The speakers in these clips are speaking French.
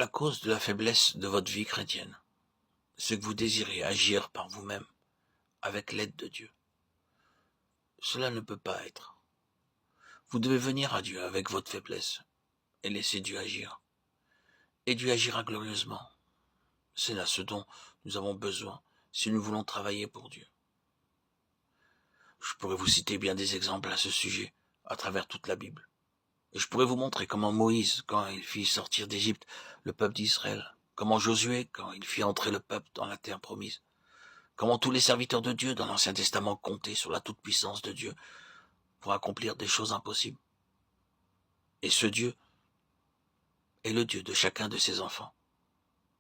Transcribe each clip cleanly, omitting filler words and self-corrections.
la cause de la faiblesse de votre vie chrétienne, c'est que vous désirez agir par vous-même avec l'aide de Dieu. Cela ne peut pas être. Vous devez venir à Dieu avec votre faiblesse et laisser Dieu agir. Et Dieu agira glorieusement. C'est là ce dont nous avons besoin si nous voulons travailler pour Dieu. Je pourrais vous citer bien des exemples à ce sujet à travers toute la Bible. Et je pourrais vous montrer comment Moïse, quand il fit sortir d'Égypte le peuple d'Israël, comment Josué, quand il fit entrer le peuple dans la terre promise, comment tous les serviteurs de Dieu dans l'Ancien Testament comptaient sur la toute-puissance de Dieu pour accomplir des choses impossibles. Et ce Dieu est le Dieu de chacun de ses enfants.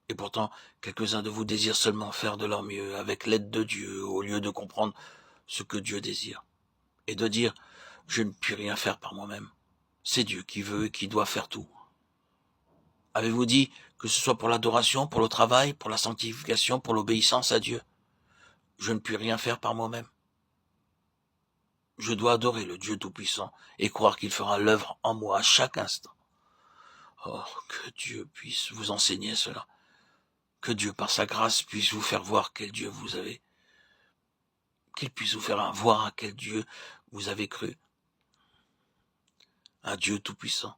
Et pourtant, quelques-uns de vous désirent seulement faire de leur mieux avec l'aide de Dieu au lieu de comprendre ce que Dieu désire et de dire « je ne puis rien faire par moi-même ». C'est Dieu qui veut et qui doit faire tout. Avez-vous dit que ce soit pour l'adoration, pour le travail, pour la sanctification, pour l'obéissance à Dieu? Je ne puis rien faire par moi-même. Je dois adorer le Dieu Tout-Puissant et croire qu'il fera l'œuvre en moi à chaque instant. Oh, que Dieu puisse vous enseigner cela. Que Dieu, par sa grâce, puisse vous faire voir quel Dieu vous avez. Qu'il puisse vous faire voir à quel Dieu vous avez cru. Un Dieu Tout-Puissant.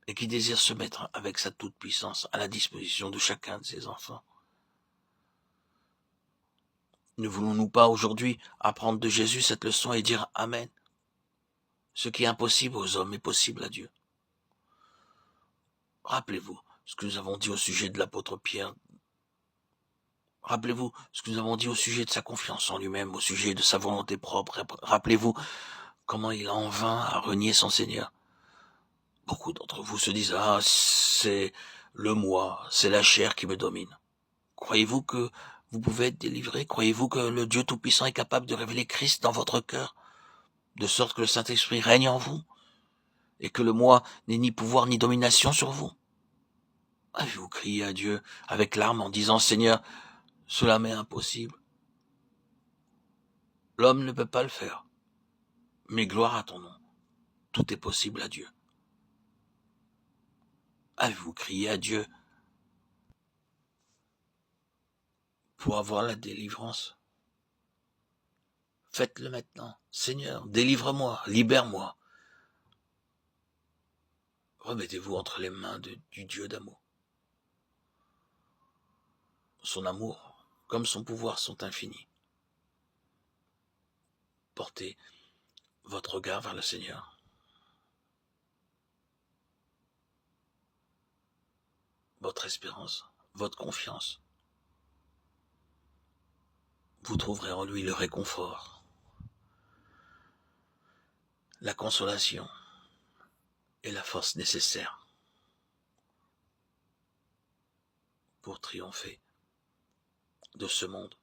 Et qui désire se mettre avec sa toute-puissance à la disposition de chacun de ses enfants. Ne voulons-nous pas aujourd'hui apprendre de Jésus cette leçon et dire Amen? Ce qui est impossible aux hommes est possible à Dieu. Rappelez-vous ce que nous avons dit au sujet de l'apôtre Pierre. Rappelez-vous ce que nous avons dit au sujet de sa confiance en lui-même, au sujet de sa volonté propre. Rappelez-vous comment il en vint à renier son Seigneur. Beaucoup d'entre vous se disent « Ah, c'est le moi, c'est la chair qui me domine ». Croyez-vous que vous pouvez être délivré? Croyez-vous que le Dieu Tout-Puissant est capable de révéler Christ dans votre cœur, de sorte que le Saint-Esprit règne en vous, et que le moi n'ait ni pouvoir ni domination sur vous? Avez-vous crié à Dieu avec larmes en disant « Seigneur, cela m'est impossible. L'homme ne peut pas le faire. Mais gloire à ton nom. Tout est possible à Dieu. » Avez-vous crié à Dieu pour avoir la délivrance? Faites-le maintenant. Seigneur, délivre-moi, libère-moi. Remettez-vous entre les mains du Dieu d'amour. Son amour, comme son pouvoir, sont infinis. Portez votre regard vers le Seigneur. Votre espérance, votre confiance. Vous trouverez en lui le réconfort, la consolation et la force nécessaire pour triompher de ce monde